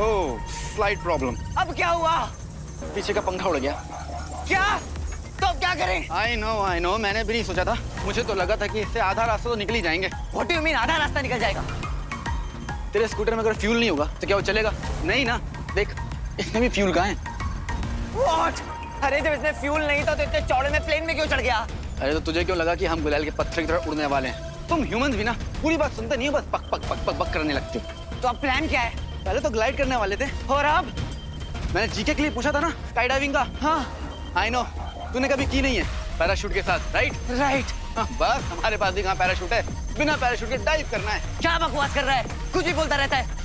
ओह, slide problem. अब क्या हुआ? पीछे का पंखा उड़ गया। क्या? तो अब क्या करें? आई नो, मैंने भी नहीं सोचा था। मुझे तो लगा था कि इससे आधा रास्ता तो निकल ही जाएंगे। What do you mean, आधा रास्ता निकल जाएगा? तेरे स्कूटर में अगर फ्यूल नहीं होगा तो क्या वो चलेगा? नहीं ना। देख, इसमें भी फ्यूल कहाँ है? What? अरे जब इसमें फ्यूल नहीं था तो इतने चौड़े में प्लेन में क्यों चढ़ गया? अरे तो तुझे क्यों लगा कि हम गुलाल के पत्थर की तरह उड़ने वाले हैं? तुम ह्यूमंस भी ना पूरी बात सुनते नहीं हो, बस पक पक पक पक पक करने लगते हो। तो अब प्लान क्या है? पहले तो ग्लाइड करने वाले थे। और अब? मैंने जीके के लिए पूछा था ना स्काई डाइविंग का। हाँ। आई नो, तूने कभी की नहीं है पैराशूट के साथ, राइट? राइट। बस हमारे पास भी कहाँ पैराशूट है, बिना पैराशूट के डाइव करना है। क्या बकवास कर रहा है? कुछ भी बोलता रहता है।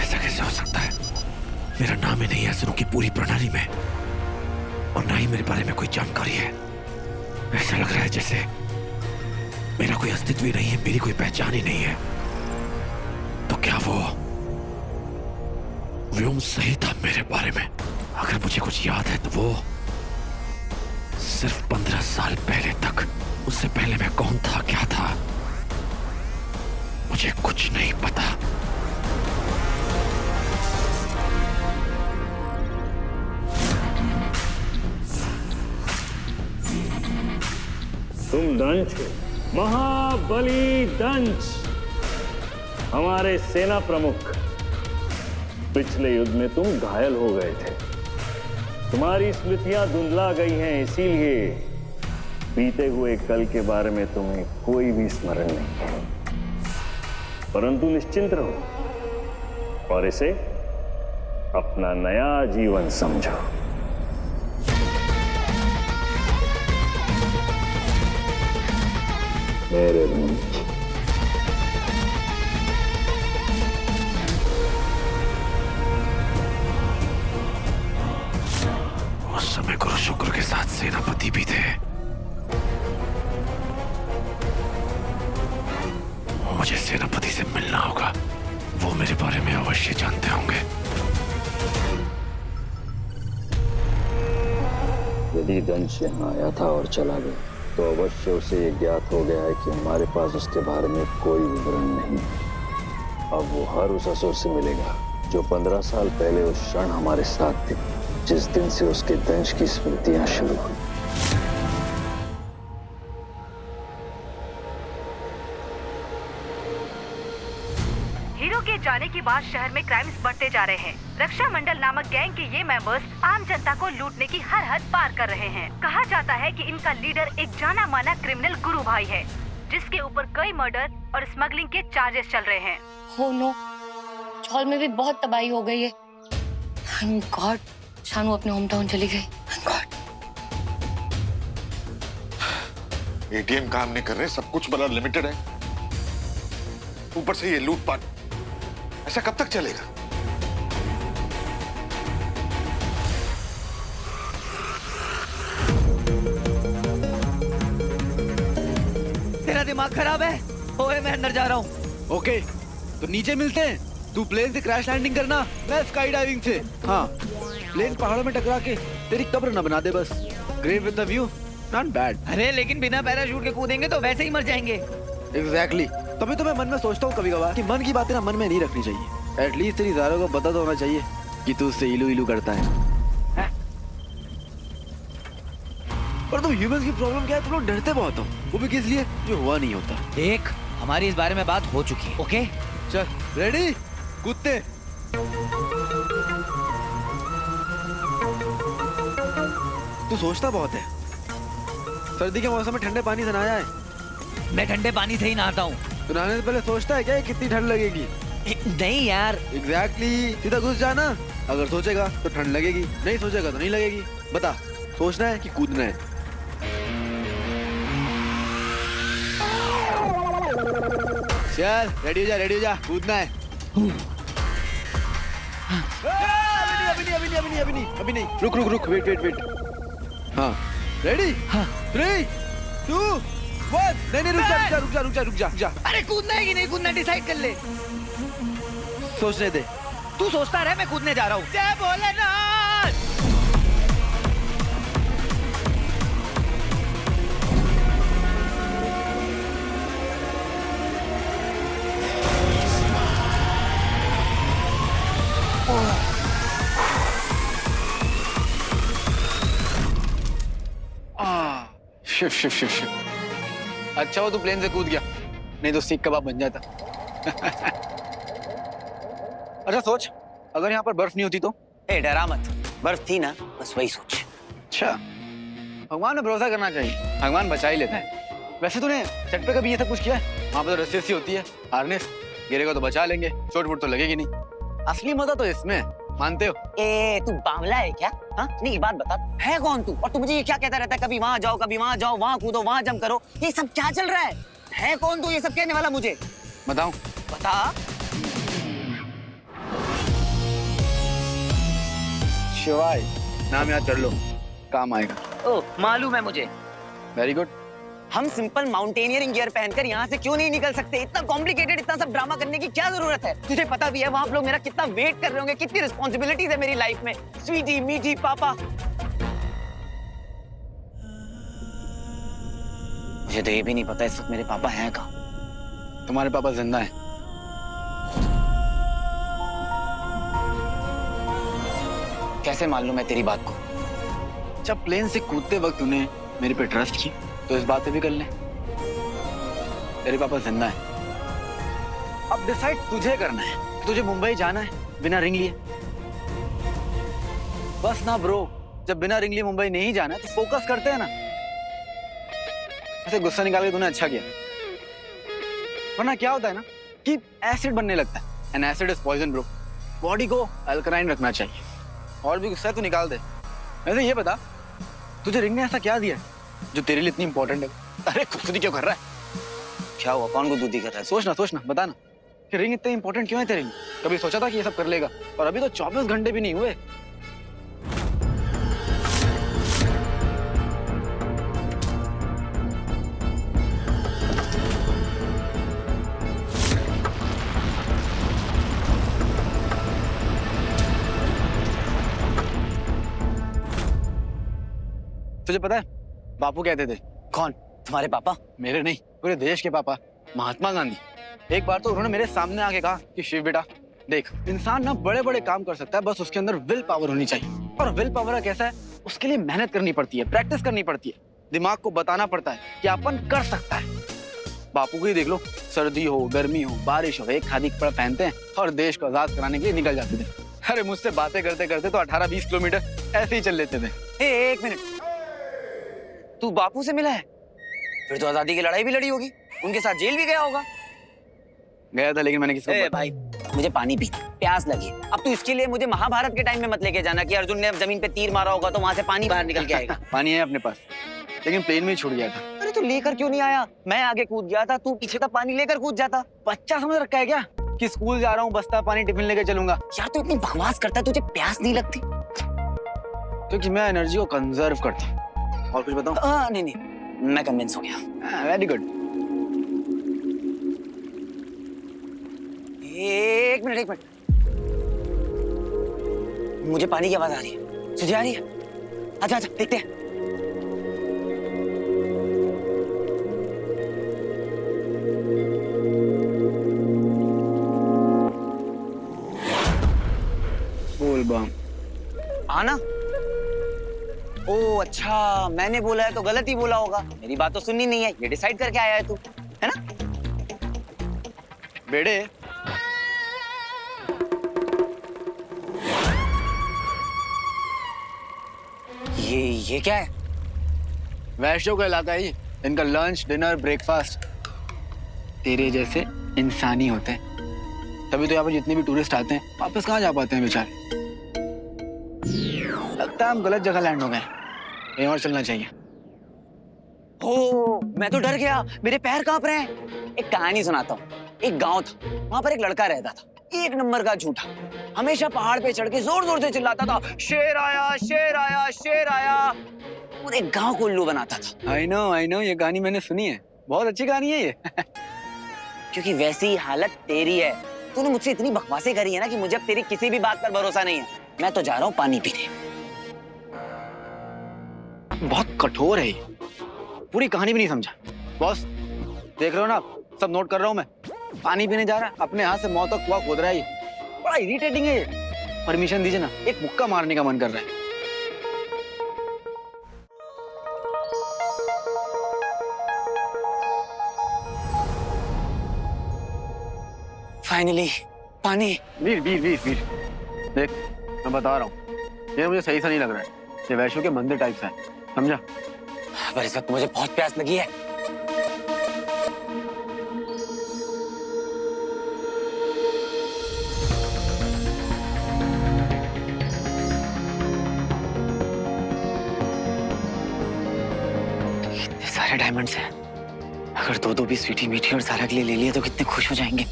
ऐसा कैसे हो सकता है? मेरा नाम ही नहीं है असुरों की पूरी प्रणाली में, और ना ही मेरे बारे में कोई जानकारी है। ऐसा लग रहा है जैसे मेरा कोई अस्तित्व ही नहीं है, मेरी कोई पहचान ही नहीं है। तो क्या वो व्योम सही था मेरे बारे में? अगर मुझे कुछ याद है तो वो सिर्फ 15 साल पहले तक, उससे पहले मैं कौन था, क्या था, मुझे कुछ नहीं पता। तुम दंश हो, महाबली दंश, हमारे सेना प्रमुख। पिछले युद्ध में तुम घायल हो गए थे, तुम्हारी स्मृतियां धुंधला गई हैं, इसीलिए बीते हुए कल के बारे में तुम्हें कोई भी स्मरण नहीं है। परंतु निश्चिंत रहो और इसे अपना नया जीवन समझो। मेरे मुंह उस समय गुरु शुक्र के साथ सेनापति भी थे। मुझे सेनापति से मिलना होगा, वो मेरे बारे में अवश्य जानते होंगे। यदि दंश यहाँ आया था और चला गया तो अवश्य उसे ये ज्ञात हो गया है कि हमारे पास उसके बारे में कोई विवरण नहीं। अब वो हर उस असुर से मिलेगा जो 15 साल पहले उस क्षण हमारे साथ थे, जिस दिन से उसके दंश की स्मृतियां शुरू हुई। हीरो के जाने के बाद शहर में क्राइम्स बढ़ते जा रहे हैं। रक्षा मंडल नामक गैंग के ये मेंबर्स आम जनता को लूटने की हर हद पार कर रहे हैं। कहा जाता है कि इनका लीडर एक जाना माना क्रिमिनल गुरु भाई है, जिसके ऊपर कई मर्डर और स्मगलिंग के चार्जेस चल रहे हैं। हो नो, चौल में भी बहुत तबाही हो गई है। थैंक गॉड शानू अपने होम टाउन चली गई। Thank God. एटीएम काम नहीं कर रहे, सब कुछ बड़ा लिमिटेड है, ऊपर से ये लूटपाट, ऐसा कब तक चलेगा? तेरा दिमाग खराब है? ओए मैं अंदर जा रहा हूँ। ओके, तो नीचे मिलते हैं। तू प्लेन से क्रैश लैंडिंग करना, मैं स्काई डाइविंग से। हाँ, प्लेन पहाड़ों में टकरा के तेरी कब्र न बना दे बस। Great with the view, not bad. अरे लेकिन बिना पैराशूट के कूदेंगे तो वैसे ही मर जाएंगे। एग्जैक्टली। तभी तो मैं मन में सोचता हूँ कभी कभार कि मन की बातें ना मन में नहीं रखनी चाहिए। एटलीस्ट तेरी ज़ारों को पता तो होना चाहिए कि तू उससे इलू इलू करता है। और तुम ह्यूमंस की प्रॉब्लम क्या है, तुम लोग डरते बहुत हो, वो भी किस लिए जो हुआ नहीं होता। देख, हमारी इस बारे में बात हो चुकी है, ओके? चल रेडी, कूदते। तू सोचता बहुत है। सर्दी के मौसम में ठंडे पानी से नहाया है? मैं ठंडे पानी से ही नहाता हूँ। तो नहाने से पहले सोचता है क्या कितनी ठंड लगेगी? नहीं यार। एग्जैक्टली, सीधा घुस जाना। अगर सोचेगा तो ठंड लगेगी, नहीं सोचेगा तो नहीं लगेगी। बता, सोचना है कि कूदना है? चल रेडी हो जा, रेडी हो जा, कूदना है। अभी नहीं, रुक, वेट। हाँ, रेडी? हाँ। 3, 2, 1। नहीं, रुक जा। अरे कूदना है कि नहीं कूदना डिसाइड कर ले। सोचने दे। तू सोचता रहे, मैं कूदने जा रहा हूँ। जय भोलेनाथ। शिव शिव शिव शिव। अच्छा हो तू प्लेन से कूद गया, नहीं तो सीख कबाब बन जाता। अच्छा सोच, अगर यहाँ पर बर्फ नहीं होती तो? ए डरा मत, बर्फ थी ना, बस वही सोच। अच्छा, भगवान में भरोसा करना चाहिए, भगवान बचा ही लेता है। वैसे तूने सेट पे कभी ये सब कुछ किया है? वहाँ पे तो रस्सी होती है, हार्नेस, गिरेगा तो बचा लेंगे, चोट वोट तो लगेगी नहीं। असली मजा तो इसमें, मानते हो? ए तू बावला है क्या? हाँ नहीं, एक बात बता, है कौन तू? और तू मुझे ये क्या कहता रहता है, कभी वहाँ जाओ, कभी वहाँ जाओ, वहाँ कूदो, वहाँ जंप करो, ये सब क्या चल रहा है कौन तू ये सब कहने वाला मुझे? बताऊं? बता। शिवाय, नाम याद कर लो, काम आएगा। ओ मालूम है मुझे। Very good. हम सिंपल माउंटेनियरिंग गियर पहनकर यहाँ से क्यों नहीं निकल सकते? इतना कॉम्प्लिकेटेड, इतना सब ड्रामा करने की क्या जरूरत है? तुझे पता भी है वहाँ लोग मेरा कितना वेट कर रहे होंगे, कितनी रिस्पॉन्सिबिलिटीज है मेरी लाइफ में। स्वीटी मीठी पापा। मुझे तो ये भी नहीं पता इस वक्त मेरे पापा हैं कहाँ। तुम्हारे पापा जिंदा हैं। कैसे मालूम है तेरी बात को? जब प्लेन से कूदते वक्त तूने मेरे पे ट्रस्ट की तो इस बात पे भी कर ले, तेरे पापा जिंदा है। अब डिसाइड तुझे करना है कि तुझे मुंबई जाना है बिना रिंग लिए। बस ना ब्रो, जब बिना रिंग लिए मुंबई नहीं जाना है तो फोकस करते हैं ना। ऐसे गुस्सा निकाल के तूने अच्छा किया, वरना क्या होता है ना कि एसिड बनने लगता है, and acid is poison bro. Body को अल्कलाइन रखना चाहिए। और भी गुस्सा है तो निकाल दे। वैसे ये बता, तुझे रिंग ने ऐसा क्या दिया है जो तेरे लिए इतनी इंपॉर्टेंट है? अरे खुदकुदी क्यों कर रहा है? क्या हुआ, कौन को दूधी कर रहा है? सोचना बता ना कि रिंग इतनी इंपॉर्टेंट क्यों है तेरे लिए? कभी सोचा था कि ये सब कर लेगा? और अभी तो 24 घंटे भी नहीं हुए। तुझे पता है बापू कहते थे? कौन? तुम्हारे पापा? मेरे नहीं, पूरे देश के पापा, महात्मा गांधी। एक बार तो उन्होंने मेरे सामने आके कहा कि शिव बेटा देख, इंसान ना बड़े बड़े काम कर सकता है, बस उसके अंदर विल पावर होनी चाहिए। और विल पावर कैसा है? उसके लिए मेहनत करनी पड़ती है, प्रैक्टिस करनी पड़ती है, दिमाग को बताना पड़ता है कि अपन कर सकता है। बापू को ही देख लो, सर्दी हो, गर्मी हो, बारिश हो, एक खादी कपड़ा पहनते हैं और देश को आजाद कराने के लिए निकल जाते थे। अरे मुझसे बातें करते करते तो 18-20 किलोमीटर ऐसे ही चल लेते थे। एक मिनट, तू बापू से मिला है? फिर तो आजादी की लड़ाई भी लड़ी होगी, उनके साथ जेल भी गया होगा। गया था, लेकिन मैंने किसको भाई मुझे पानी पी, प्यास लगी। अब तू इसके लिए मुझे महाभारत के टाइम में मत लेके जाना कि अर्जुन ने जमीन पे तीर मारा होगा तो वहां से पानी बाहर निकल के आएगा। पानी है अपने पास, लेकिन प्लेन में ही छूट गया था। अरे तू लेकर क्यों नहीं आया? मैं आगे कूद गया था, तू पीछे था, पानी लेकर कूद जाता। बच्चा समझ रखा है क्या कि स्कूल जा रहा हूँ, बस्ता पानी टिफिन लेके चलूंगा? यार तू इतनी बकवास करता है, तुझे प्यास नहीं लगती? क्योंकि मैं एनर्जी को कंजर्व करता हूँ। और कुछ बताऊं? नहीं, मैं कन्विंस हो गया। Very good. एक मिनट, मुझे पानी की आवाज आ रही है। तुझे आ रही है? अच्छा देखते हैं। बोल बम। आना। ओ अच्छा, मैंने बोला है तो गलत ही बोला होगा। मेरी बात तो सुननी नहीं है, ये डिसाइड करके आया है तू, है ना? बेड़े, ये क्या है? वैश्यों का इलाका है ये। इनका लंच, डिनर, ब्रेकफास्ट तेरे जैसे इंसानी होते हैं। तभी तो यहाँ पर जितने भी टूरिस्ट आते हैं वापस कहाँ जा पाते हैं बेचारे। लगता है हम गलत जगह लैंड हो गए, कहीं और चलना चाहिए। ओ, मैं तो डर गया, मेरे पैर कांप रहे हैं। एक कहानी सुनाता हूँ। एक गांव था, वहां पर एक लड़का रहता था, एक नंबर का झूठा। हमेशा पहाड़ पे चढ़ के जोर जोर से चिल्लाता था, शेर आया, शेर आया, शेर आया। पूरे गांव को उल्लू बनाता था। I know, ये कहानी मैंने सुनी है, बहुत अच्छी कहानी है ये। क्योंकि वैसी ही हालत तेरी है। तूने मुझसे इतनी बकवासें करी है ना कि मुझे अब तेरी किसी भी बात पर भरोसा नहीं है। मैं तो जा रहा हूँ पानी पीने। बहुत कठोर है ये, पूरी कहानी भी नहीं समझा। बॉस देख रहे हो ना, सब नोट कर रहा हूँ मैं। पानी पीने जा रहा है, अपने हाथ से मौत तक कुआं खोद रहा है ये। बड़ा इरिटेटिंग है ये। परमिशन दीजिए ना, एक मुक्का मारने का मन कर रहा है। फाइनली पानी। वीर वीर वीर वीर, देख मैं बता रहा हूँ, ये मुझे सही सा नहीं लग रहा है। ये वैष्णो के मंदिर टाइप सा है, समझा? पर इस वक्त मुझे बहुत प्यास लगी है। इतने सारे डायमंड्स हैं, अगर दो दो भी स्वीटी मीठी और सारा के लिए ले लिए तो कितने खुश हो जाएंगे।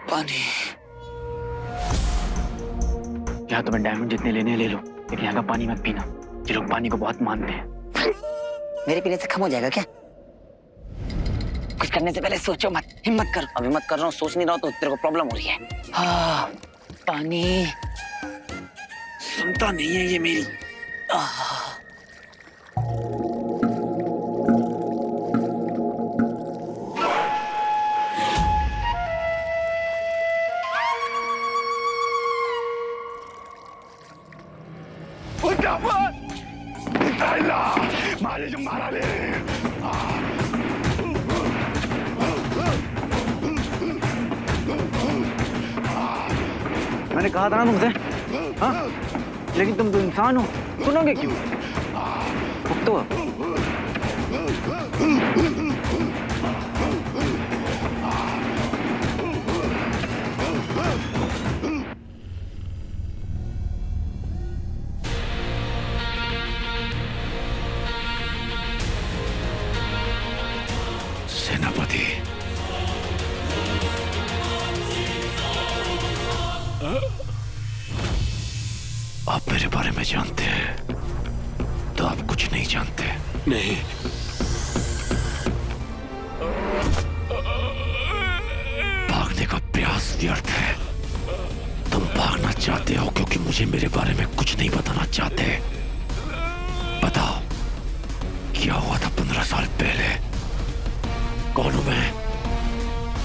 पानी। यहाँ तुम्हें डायमंड जितने लेने ले लो, लेकिन यहाँ का पानी मत पीना। ये लोग पानी को बहुत मानते हैं। मेरे पीने से कम हो जाएगा क्या? कुछ करने से पहले सोचो मत, हिम्मत कर। अभी मत कर रहा हूँ, सोच नहीं रहा हूँ तो तेरे को प्रॉब्लम हो रही है। हाँ, पानी सुनता नहीं है ये मेरी। मारा ले रहे हैं। मैंने कहा था ना तुमसे, हाँ? लेकिन तुम तो इंसान हो, सुनोगे क्यों? तो सेनापति, आप मेरे बारे में जानते हैं तो आप कुछ नहीं जानते। नहीं, भागने का प्रयास व्यर्थ है। तुम भागना चाहते हो क्योंकि मुझे मेरे बारे में कुछ नहीं बताना चाहते। बताओ, क्या हुआ था 15 साल पहले? कौन हूं मैं?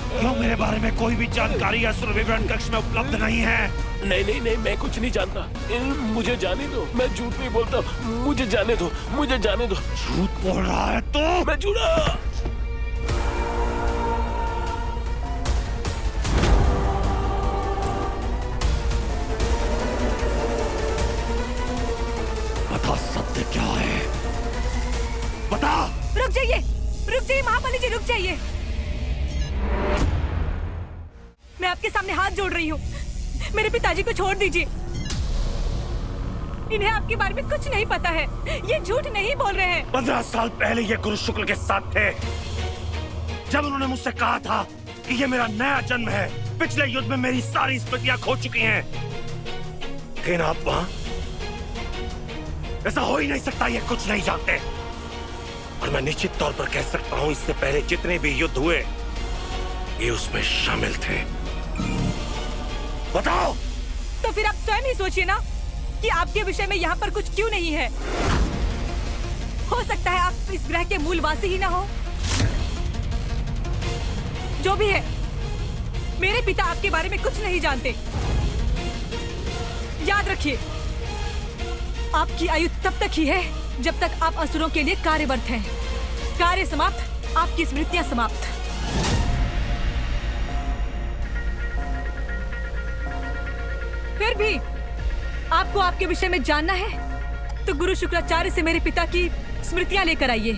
क्यों मेरे बारे में कोई भी जानकारी असुर विवरण कक्ष में उपलब्ध नहीं है? नहीं नहीं नहीं, मैं कुछ नहीं जानता। मुझे जाने दो, मैं झूठ नहीं बोलता। मुझे जाने दो, मुझे जाने दो। झूठ बोल रहा है तो? मैं झूठा। बता, सत्य क्या है? बता। रुक जाइए महाबली जी, रुक जाइए। मैं आपके सामने हाथ जोड़ रही हूँ, मेरे पिताजी को छोड़ दीजिए। इन्हें आपके बारे में कुछ नहीं पता है, ये झूठ नहीं बोल रहे हैं। 15 साल पहले ये गुरु शुक्ल के साथ थे, जब उन्होंने मुझसे कहा था कि ये मेरा नया जन्म है। पिछले युद्ध में मेरी सारी स्मृतियां खो चुकी हैं। लेकिन आप वहां, ऐसा हो ही नहीं सकता, ये कुछ नहीं जानते। और मैं निश्चित तौर पर कह सकता हूं, इससे पहले जितने भी युद्ध हुए ये उसमें शामिल थे। बताओ। तो फिर आप स्वयं ही सोचिए ना कि आपके विषय में यहाँ पर कुछ क्यों नहीं है। हो सकता है आप इस ग्रह के मूलवासी ही ना हो। जो भी है, मेरे पिता आपके बारे में कुछ नहीं जानते। याद रखिए, आपकी आयु तब तक ही है जब तक आप असुरों के लिए कार्यरत हैं। कार्य समाप्त, आपकी स्मृतियां समाप्त। फिर भी आपको आपके विषय में जानना है तो गुरु शुक्राचार्य से मेरे पिता की स्मृतियां लेकर आइए।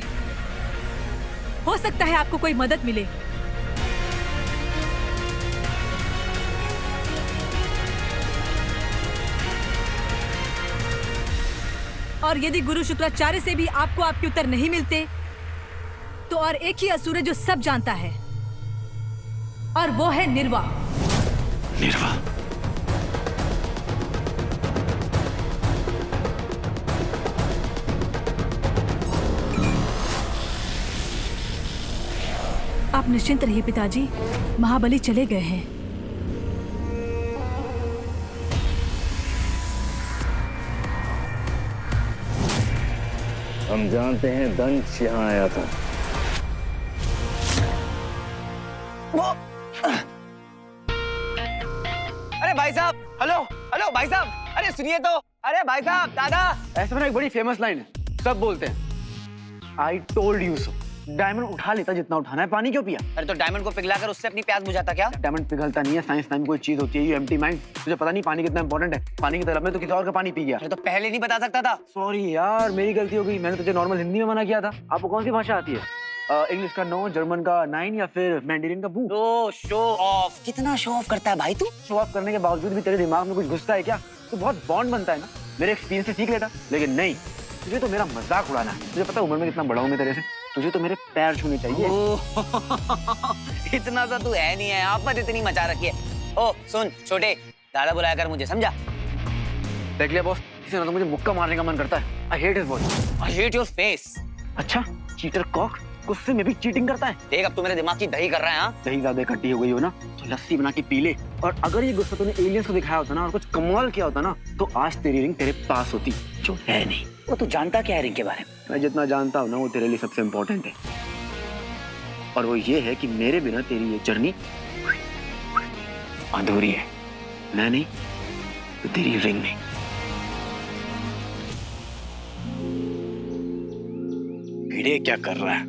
हो सकता है आपको कोई मदद मिले। और यदि गुरु शुक्राचार्य से भी आपको आपके उत्तर नहीं मिलते तो और एक ही असुर है जो सब जानता है, और वो है निर्वा। निर्वा? आप निश्चिंत रहिए पिताजी, महाबली चले गए हैं। हम जानते हैं दंश यहाँ आया था। अरे भाई साहब, हेलो हेलो भाई साहब, अरे सुनिए तो, अरे भाई साहब, दादा। ऐसे में एक बड़ी फेमस लाइन है, सब बोलते हैं I told you so. Diamond उठा लेता जितना उठाना है, पानी क्यों पिया? अरे तो डायमंड को पिघलाकर उससे अपनी प्यास बुझाता क्या? डायमंड पिघलता नहीं है, साइंस नाम की कोई चीज होती है, यू एम्प्टी माइंड। तुझे पता नहीं पानी कितना इंपॉर्टेंट है? पानी की तलब में तो किसी और का पानी पी गया। अरे तो पहले नहीं बता सकता था? सॉरी यार, मेरी गलती हो गई, मैंने तुझे नॉर्मल हिंदी में मना किया था। आपको कौन सी भाषा आती है? इंग्लिश का 9, जर्मन का 9 या फिर मैंडरिन का बू? तो शो ऑफ, कितना शो ऑफ करता है भाई तू? शो ऑफ करने के बावजूद भी तेरे दिमाग में कुछ घुसता है क्या? तो बहुत बॉन्ड बनता है ना, मेरे एक्सपीरियंस से सीख लेता। लेकिन नहीं, तुझे तो मेरा मजाक उड़ाना है। तुझे पता उम्र में कितना बड़ा हूँ मैं तेरे से, तुझे तो मेरे पैर छूने चाहिए। इतना सा तू है नहीं है, आप मत इतनी मचा रखी है। ओ सुन छोटे, दादा बुलाया कर मुझे, समझा? देख लिया बॉस, किसी ने तो मुझे मुक्का मारने का मन करता है। I hate his voice. I hate your face. अच्छा, चीटर कॉक गुस्से में भी चीटिंग करता है। देख अब तू मेरे दिमाग की दही कर रहा है। हाँ दही ज्यादा इकट्ठी हो गई हो ना, तो लस्सी बना के पी ले। और अगर ये गुस्सा तूने एलियंस को दिखाया होता ना और कुछ कमाल किया होता ना, तो आज तेरी रिंग तेरे पास होती, जो है नहीं। वो तू जानता क्या है रिंग के बारे में? मैं जितना जानता हूँ ना, वो तेरे लिए सबसे इम्पोर्टेंट है, और वो ये है कि मेरे बिना तेरी ये जर्नी अधूरी है। मैं नहीं तो तेरी रिंग नहीं। भिड़े क्या कर रहा है?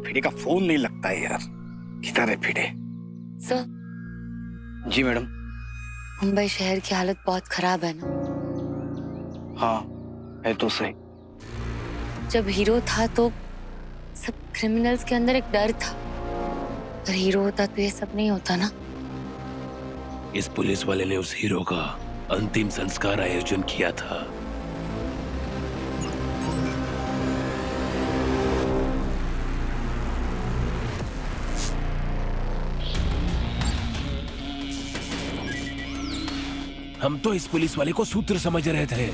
भिड़े का फोन नहीं लगता है यार, किधर है भिड़े? सर, जी मैडम। मुंबई शहर की हालत बहुत खराब है ना। हाँ है तो सही। जब हीरो था तो सब क्रिमिनल्स के अंदर एक डर था, पर हीरो होता तो ये सब नहीं होता ना। इस पुलिस वाले ने उस हीरो का अंतिम संस्कार आयोजन किया था। हम तो इस पुलिस वाले को सूत्र समझ रहे थे,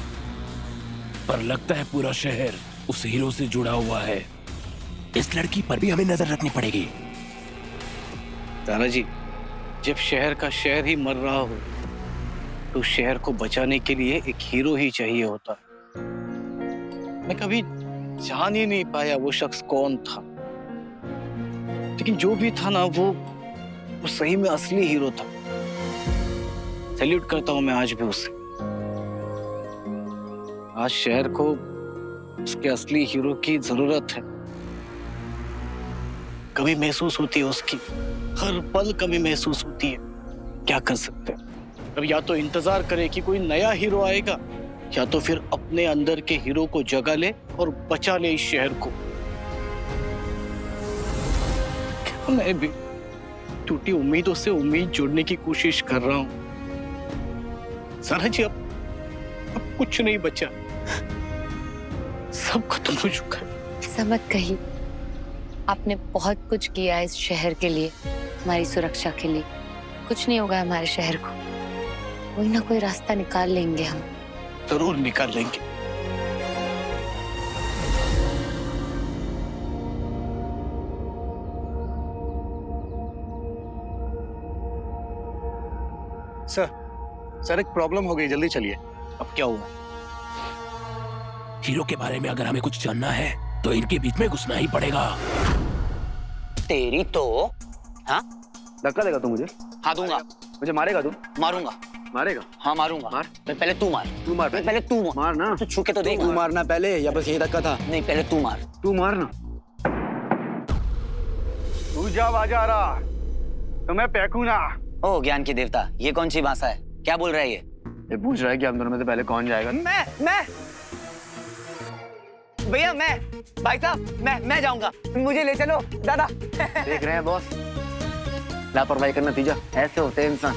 पर लगता है पूरा शहर उस हीरो से जुड़ा हुआ है। इस लड़की पर भी हमें नजर रखनी पड़ेगी। दादाजी, जब शहर का शहर ही मर रहा हो, तो शहर को बचाने के लिए एक हीरो ही चाहिए होता। मैं कभी जान ही नहीं पाया वो शख्स कौन था, लेकिन जो भी था ना, वो सही में असली हीरो था। सैल्यूट करता हूं मैं आज भी उसे। आज शहर को उसके असली हीरो की जरूरत है। कमी महसूस होती है उसकी, हर पल कमी महसूस होती है। क्या कर सकते हैं? अब या तो इंतजार करे कि कोई नया हीरो आएगा, या तो फिर अपने अंदर के हीरो को जगा ले और बचा ले इस शहर को। मैं भी टूटी उम्मीदों से उम्मीद जोड़ने की कोशिश कर रहा हूं। सारा जी, अब कुछ नहीं बचा, सब खत्म हो चुका है। ऐसा मत कहिए, आपने बहुत कुछ किया इस शहर के लिए, हमारी सुरक्षा के लिए। कुछ नहीं होगा हमारे शहर को, कोई ना कोई रास्ता निकाल लेंगे हम। जरूर निकाल लेंगे। सर एक प्रॉब्लम हो गई, जल्दी चलिए। अब क्या हुआ? हीरो के बारे में अगर हमें कुछ जानना है तो इनके बीच में घुसना ही पड़ेगा। तेरी तो। हाँ धक्का देगा तू मुझे? हाँ दूंगा। मुझे मारेगा तू? मारूंगा। मारेगा? हाँ मारूंगा। मार। पहले तू मार। तू मार पहले तू मार। मार ना। तू छू के तो देख। तू मारना पहले, या बस यही धक्का था? नहीं, पहले तू मार। तू मारना। तू जा बाजा रहा तो मैं फेंकू ना। ओ ज्ञान की देवता, ये कौन सी भाषा है? क्या बोल रहा है ये पूछ रहा है कि हम दोनों में से पहले कौन जाएगा। मैं भैया, मैं भाई साहब, मैं जाऊंगा, मुझे ले चलो दादा। देख रहे हैं बॉस, लापरवाही का नतीजा ऐसे होते हैं इंसान।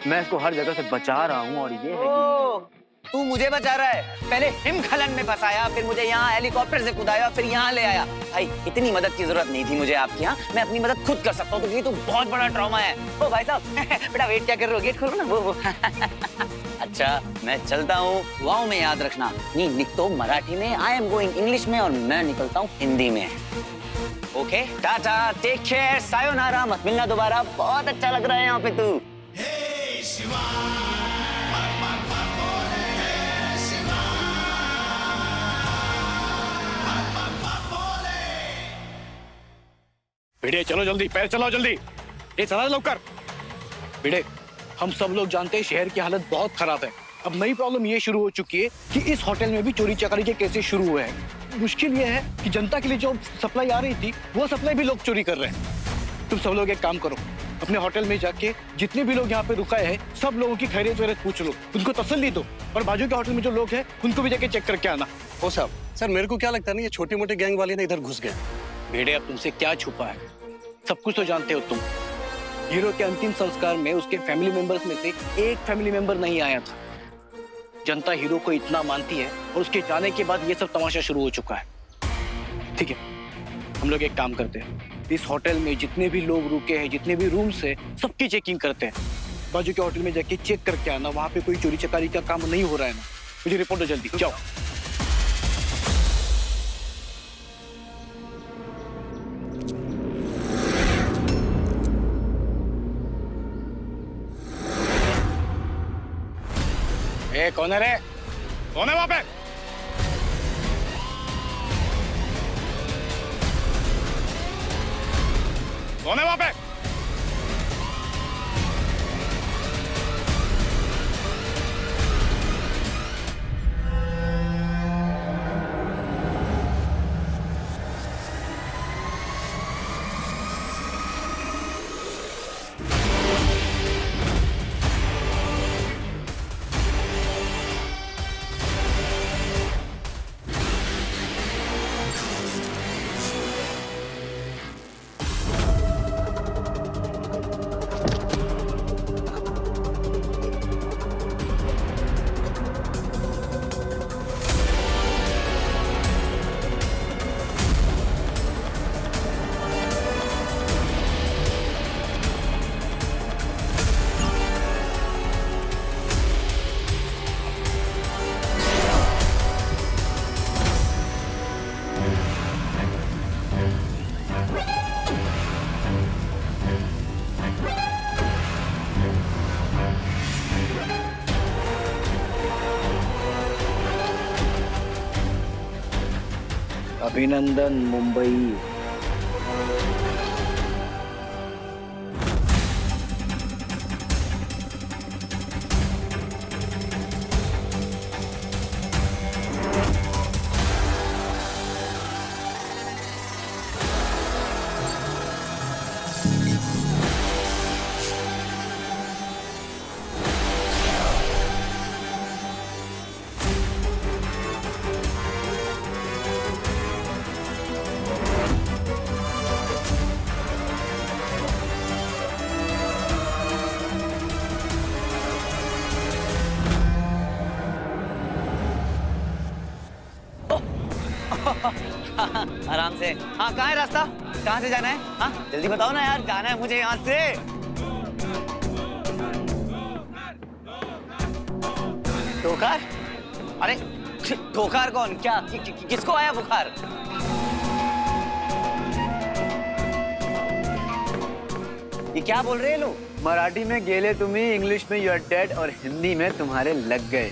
मैं इसको हर जगह से बचा रहा हूँ, और ये है कि... तू मुझे बचा रहा है? पहले हिमखलन में फंसाया, फिर मुझे यहाँ हेलीकॉप्टर से कूदाया, फिर यहाँ ले आया। भाई इतनी मदद की जरूरत नहीं थी मुझे आपकी। यहाँ मैं अपनी मदद खुद कर सकता हूँ, तो ये तो बहुत बड़ा ट्रॉमा है। ओ भाई साहब, बेटा वेट क्या कर रहे हो? गेट खोलो ना। वो अच्छा मैं चलता हूँ, दुआओं में याद रखना। नी लिखतो मराठी में, आई एम गोइंग इंग्लिश में, और मैं निकलता हूँ हिंदी में। Okay tata, take care, sayonara, मत मिलना दोबारा। बहुत अच्छा लग रहा है यहाँ पे तू। भिड़े चलो जल्दी, पैर चलाओ जल्दी, ये चला लवकर। भिड़े हम सब लोग जानते हैं शहर की हालत बहुत खराब है। अब नई प्रॉब्लम ये शुरू हो चुकी है कि इस होटल में भी चोरी चकारी के केसेस शुरू हुए हैं। मुश्किल ये है कि जनता के लिए जो सप्लाई आ रही थी वो सप्लाई भी लोग चोरी कर रहे हैं। तुम सब लोग एक काम करो, अपने होटल में जाके जितने भी लोग यहाँ पे रुकाए हैं सब लोगों की खैरियत वैरियत पूछ लो, उनको तसल्ली दो, और बाजू के होटल में जो लोग हैं उनको भी जाके चेक करके आना। ओ साहब, सर मेरे को क्या लगता है ना, ये छोटे मोटे गैंग वाले ना इधर घुस गए। भेड़े अब तुमसे क्या छुपा है, सब कुछ तो जानते हो तुम। हीरो के अंतिम संस्कार में उसके फैमिली मेंबर्स में से एक फैमिली मेंबर नहीं आया था। जनता हीरो को इतना मानती है और उसके जाने के बाद ये सब तमाशा शुरू हो चुका है। ठीक है, हम लोग एक काम करते हैं, इस होटल में जितने भी लोग रुके हैं, जितने भी रूम्स है, सबकी चेकिंग करते हैं। बाजू के होटल में जाके चेक करके आना, वहां पे कोई चोरी चकारी का काम नहीं हो रहा है ना। मुझे रिपोर्ट दो जल्दी, जाओ। ए, कौन है रे? कौन है वहां पे? कौन है वहां पे? अभिनंदन मुंबई। आराम से। हाँ कहाँ है रास्ता, कहाँ से जाना है? हाँ जल्दी बताओ ना यार, जाना है मुझे यहाँ से। बुखार? अरे बुखार कौन? क्या किसको आया बुखार? ये क्या बोल रहे हैं लोग? मराठी में गेले तुम्ही, इंग्लिश में यू आर डेड, और हिंदी में तुम्हारे लग गए।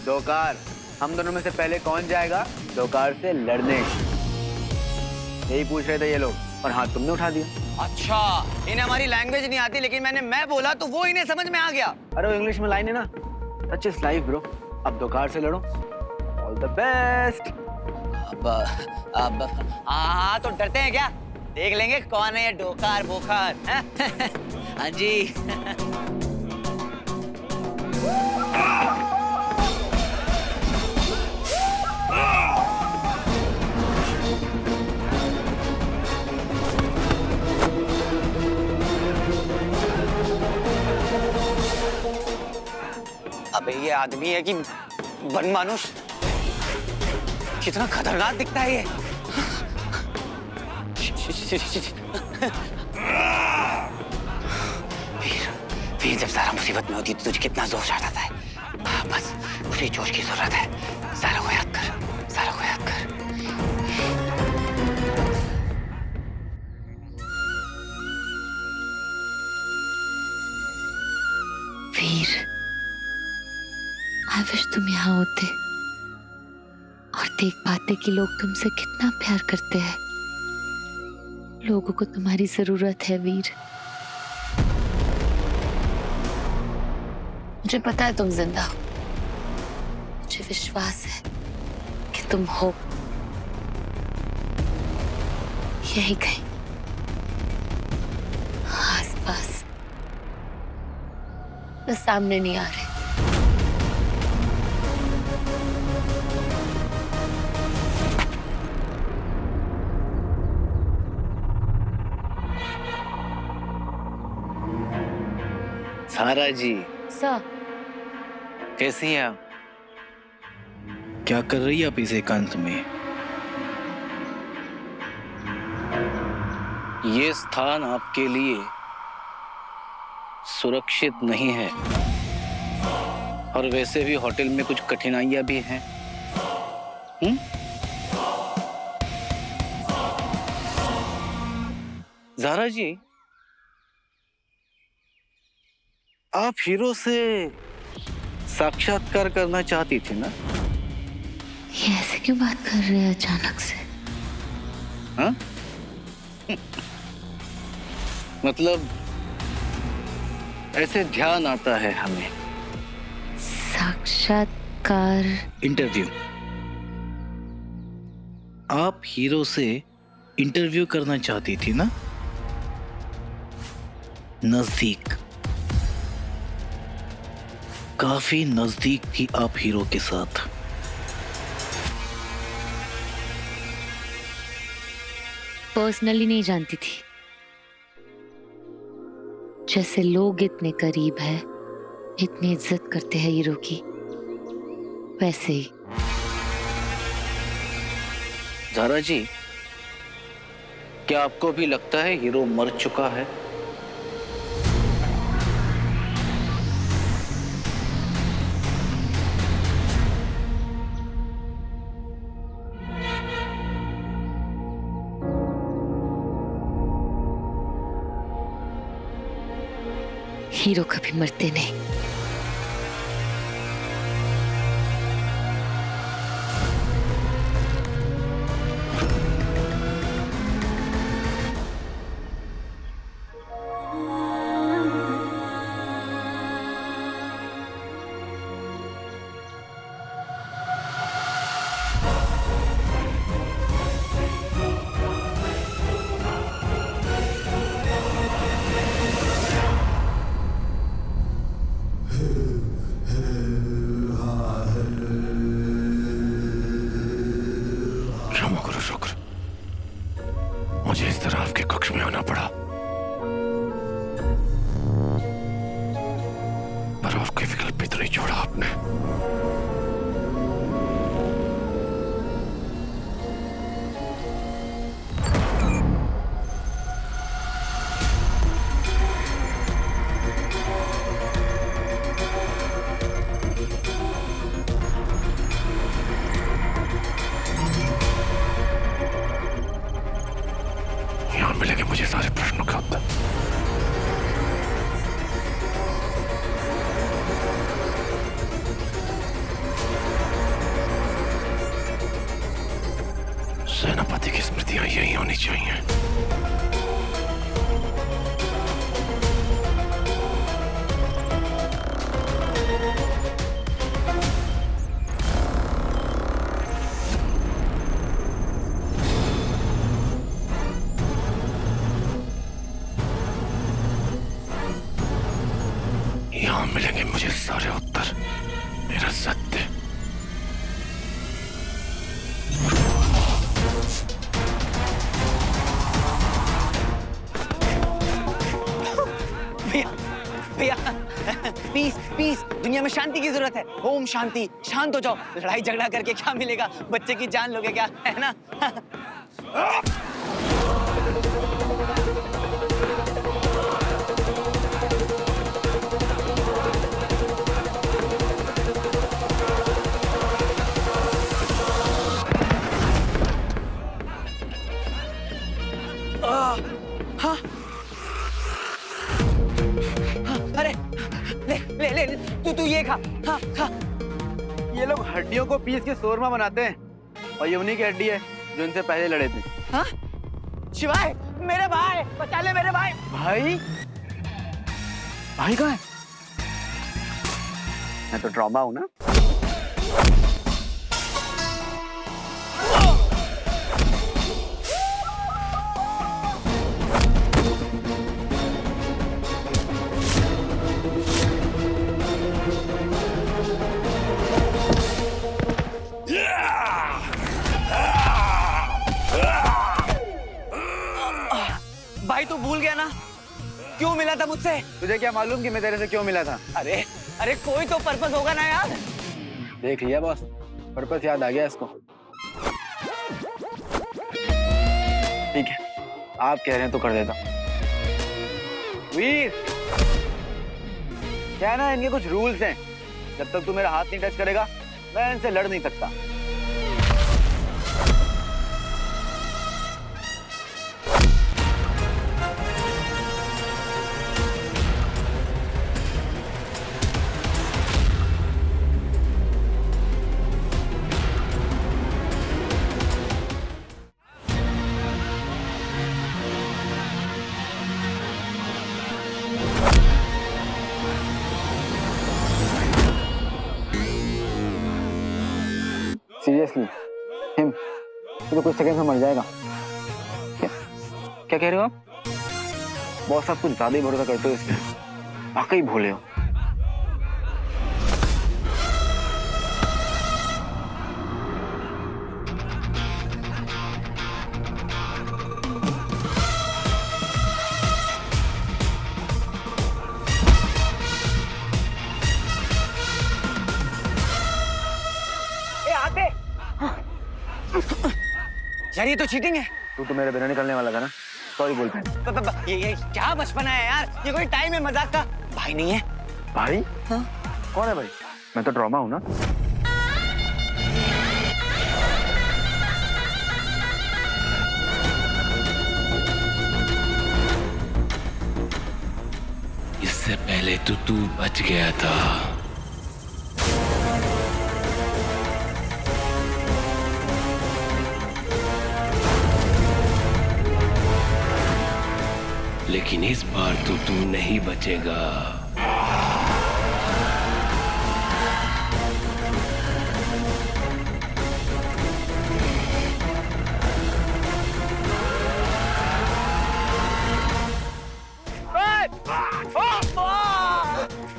दोकार, हम दोनों में से पहले कौन जाएगा दोकार से लड़ने? यही पूछ रहे थे ये लोग, और हाथ तुमने उठा दिया। अच्छा, इन्हें हमारी लैंग्वेज नहीं आती, लेकिन मैं बोला तो वो इन्हें समझ में आ गया। अरे वो इंग्लिश में लाइन है ना, सच इज लाइफ ब्रो। अब दोकार से लड़ो, ऑल द बेस्ट। अब हाँ तो डरते हैं क्या? देख लेंगे कौन है ये डोकार बोकार। हाँ जी। अबे ये आदमी है कि बनमानुष? कितना खतरनाक दिखता है ये। फिर जब सारा मुसीबत में होती तो तुझे कितना जोश आ जाता है। हाँ बस उसी जोश की जरूरत है। सारा को याद कर, सारा को याद कर। वीर, आई विश तुम यहाँ होते और देख पाते कि लोग तुमसे कितना प्यार करते हैं। लोगों को तुम्हारी जरूरत है वीर। मुझे पता है तुम जिंदा हो, मुझे विश्वास है कि तुम हो यही कहीं आसपास, बस सामने नहीं आ रहे। सारा जी, सर, कैसी हैं आप? क्या कर रही है आप इस एकांत में? ये स्थान आपके लिए सुरक्षित नहीं है और वैसे भी होटल में कुछ कठिनाइयां भी हैं। ज़ारा जी, आप हीरो से साक्षात्कार करना चाहती थी ना? ये ऐसे क्यों बात कर रहे हैं अचानक से? हाँ? मतलब ऐसे ध्यान आता है हमें। साक्षात्कार? इंटरव्यू। आप हीरो से इंटरव्यू करना चाहती थी ना? नजदीक, काफी नजदीक थी आप हीरो के साथ। पर्सनली नहीं जानती थी, जैसे लोग इतने करीब है, इतनी इज्जत करते हैं हीरो की, वैसे ही। ज़ारा जी, क्या आपको भी लगता है हीरो मर चुका है? हीरो कभी मरते नहीं। शुक्र, मुझे इस तरह आपके कक्ष में आना पड़ा, पर आपके विकल्प भी तो नहीं छोड़ा आपने। मिलेंगे मुझे सारे प्रश्नों के उत्तर। सेनापति की स्मृतियां यही होनी चाहिए। यहाँ मिलेंगे मुझे सारे उत्तर, मेरा सत्य। भैया पीस पीस, दुनिया में शांति की जरूरत है। ओम शांति। शांत हो जाओ, लड़ाई झगड़ा करके क्या मिलेगा? बच्चे की जान लोगे क्या, है ना? हाँ अरे ले ले ले तू ये खा। हाँ खा। ये लोग हड्डियों को पीस के शोरमा बनाते हैं और ये उन्हीं की हड्डी है जो इनसे पहले लड़े थे। हाँ शिवाय मेरे भाई बचा ले मेरे भाई। भाई भाई कहाँ है? मैं तो ड्रामा हूं ना। भाई तू भूल गया ना क्यों मिला था मुझसे? तुझे क्या मालूम कि मैं तेरे से क्यों मिला था? अरे अरे कोई तो पर्पस होगा ना यार। देख लिया बॉस, पर्पस याद आ गया इसको। ठीक है आप कह रहे हैं तो कर देता हूं। वीर क्या है ना, इनके कुछ रूल्स हैं। जब तक तू मेरा हाथ नहीं टच करेगा मैं इनसे लड़ नहीं सकता। सीरियसली हिम तो कुछ सेकंड में मर जाएगा। क्या कह रहे हो आप? बॉस आप कुछ ज्यादा ही भरोसा करते हो इसमें, वाकई भोले हो। यार ये तो चीटिंग है। तू तो मेरे बिना निकलने वाला था ना, सॉरी बोलते हैं। ये क्या बचपना है यार, ये कोई टाइम है मजाक का। भाई नहीं है। भाई? हाँ? कौन है भाई? मैं तो ड्रामा हूं ना। इससे पहले तो तू बच गया था। लेकिन इस बार तो तू नहीं बचेगा।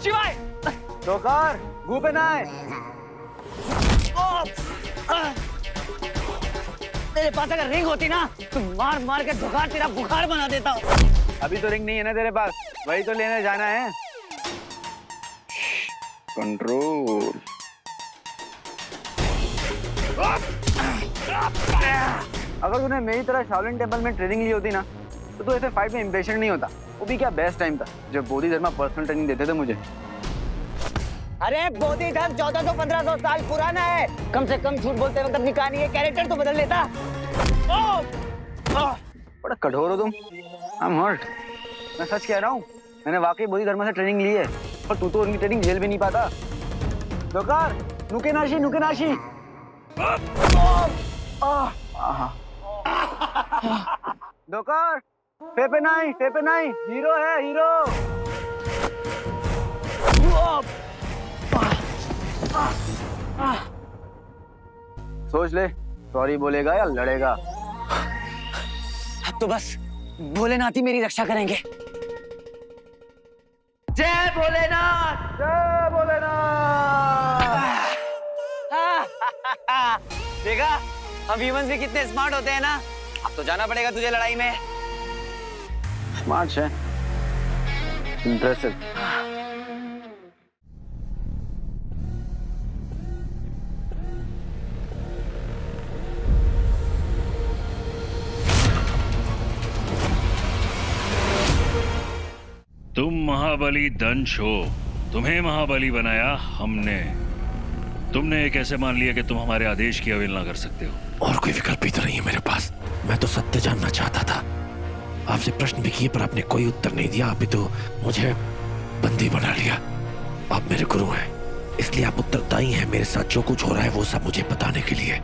शिवाय डोकर मुंह पे ना आए। तेरे पास अगर रिंग होती ना तो मार मार के बुखार तेरा बुखार बना देता हूँ। अभी तो रिंग नहीं है ना तेरे पास, वही तो लेने जाना है। कंट्रोल। अगर तूने मेरी तरह शाओलिन टेम्पल में ट्रेनिंग ली होती ना तो तू ऐसे फाइट में इम्पेशेंट नहीं होता। वो भी क्या बेस्ट टाइम था जब बोधि धर्मा पर्सनल ट्रेनिंग देते थे मुझे। अरे बोधि धर्म 1400-1500 साल पुराना है। कम से कम झूठ बोलते वक्त अपनी कहानी के कैरेक्टर तो बदल लेता। बड़ा कठोर हो तुम। I am hurt. मैं सच कह रहा हूँ, मैंने वाकई बोधि धर्मा से ट्रेनिंग ली है, पर तू तो उनकी ट्रेनिंग झेल भी नहीं पाता। डोकर नुकेनाशी नुकेनाशी। डोकर फेपे नहीं, हीरो है हीरो। सोच ले, सॉरी बोलेगा या लड़ेगा। अब तो बस भोलेनाथ ही मेरी रक्षा करेंगे। जय भोलेनाथ, जय भोलेनाथ। देखा हम ह्यूमंस भी कितने स्मार्ट होते हैं ना। अब तो जाना पड़ेगा तुझे लड़ाई में। स्मार्ट है, इंप्रेसिव। तुम महाबली दंश हो, तुम्हें महाबली बनाया हमने। तुमने ये कैसे मान लिया कि तुम हमारे आदेश की अवहेलना कर सकते हो? और कोई विकल्प ही तो नहीं है मेरे पास। मैं तो सत्य जानना चाहता था। आपसे प्रश्न भी किए पर आपने कोई उत्तर नहीं दिया। आप भी तो मुझे बंदी बना लिया। आप मेरे गुरु हैं, इसलिए आप उत्तरदायी हैं मेरे साथ जो कुछ हो रहा है वो सब मुझे बताने के लिए।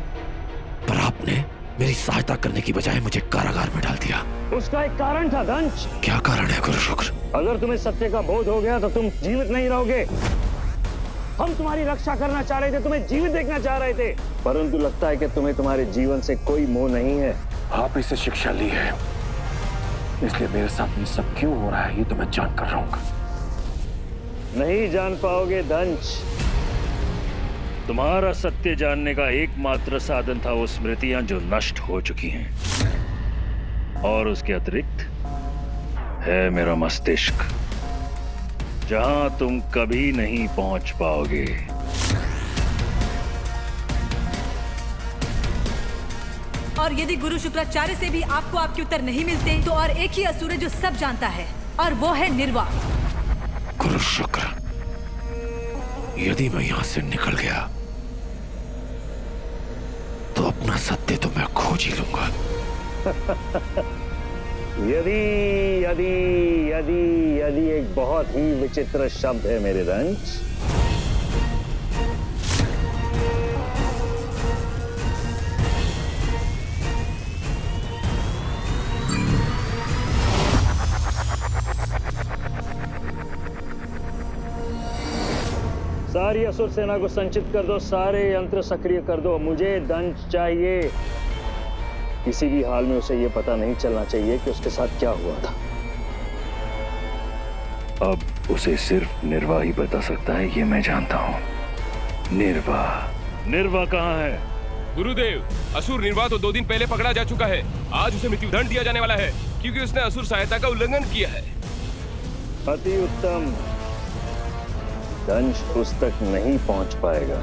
पर आपने मेरी सहायता करने की बजाय मुझे कारागार में डाल दिया। उसका एक कारण था दंश। क्या कारण है गुरु शुक्र? अगर तुम्हें सत्य का बोध हो गया तो तुम जीवित नहीं रहोगे। हम तुम्हारी रक्षा करना चाह रहे थे, तुम्हें जीवित देखना चाह रहे थे, परंतु लगता है कि तुम्हें तुम्हारे जीवन से कोई मोह नहीं है। आप इसे शिक्षा ली है, इसलिए मेरे साथ ये सब क्यों हो रहा है ये तो मैं जान कर रहूंगा। नहीं जान पाओगे दंश। तुम्हारा सत्य जानने का एकमात्र साधन था वो स्मृतियां जो नष्ट हो चुकी हैं, और उसके अतिरिक्त है मेरा मस्तिष्क, जहां तुम कभी नहीं पहुंच पाओगे। और यदि गुरु शुक्राचार्य से भी आपको आपके उत्तर नहीं मिलते तो और एक ही असुर है जो सब जानता है, और वो है निर्वा। गुरु शुक्र, यदि मैं यहां से निकल गया तो अपना सत्य तो मैं खोज ही लूंगा। यदि यदि यदि यदि एक बहुत ही विचित्र शब्द है मेरे दंश। सारी असुर सेना को संचित कर दो, सारे यंत्र सक्रिय कर दो। मुझे दंश चाहिए। किसी भी हाल में उसे यह पता नहीं चलना चाहिए कि उसके साथ क्या हुआ था। अब उसे सिर्फ निर्वा ही बता सकता है, ये मैं जानता हूं। निर्वा। निर्वा कहाँ है? गुरुदेव, असुर निर्वा तो 2 दिन पहले पकड़ा जा चुका है। आज उसे मृत्युदंड दिया जाने वाला है क्योंकि उसने असुर सहायता का उल्लंघन किया है। अति उत्तम। दंश उस तक नहीं पहुंच पाएगा।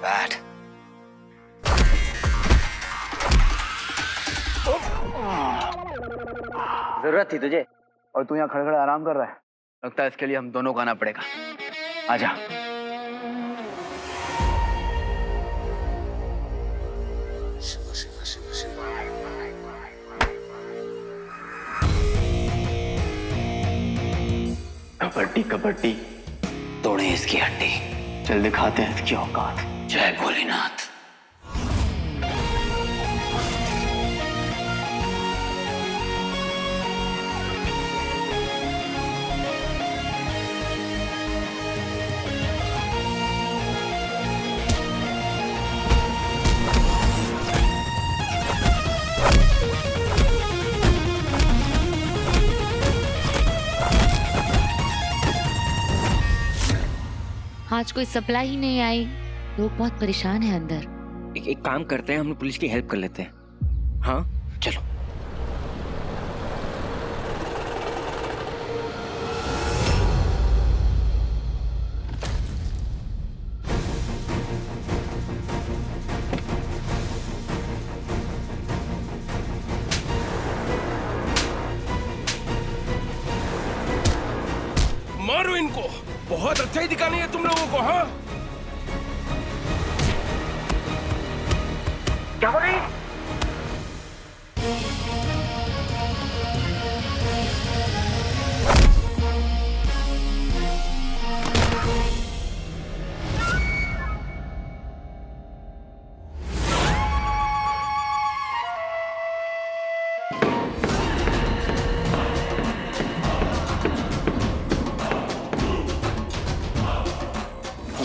बैड। जरूरत थी तुझे और तू यहाँ खड़े खड़े आराम कर रहा है। लगता है इसके लिए हम दोनों को आना पड़ेगा। आजा। कबड्डी कबड्डी, तोड़े इसकी हड्डी। चल दिखाते हैं इसकी औकात। जय भोलेनाथ। आज कोई सप्लाई ही नहीं आई, लोग बहुत परेशान हैं अंदर। एक काम करते हैं, हम लोग पुलिस की हेल्प कर लेते हैं। हाँ चलो। मारो इनको, बहुत अच्छा ही दिखानी है तुम लोगों को। हाँ क्या हो रही?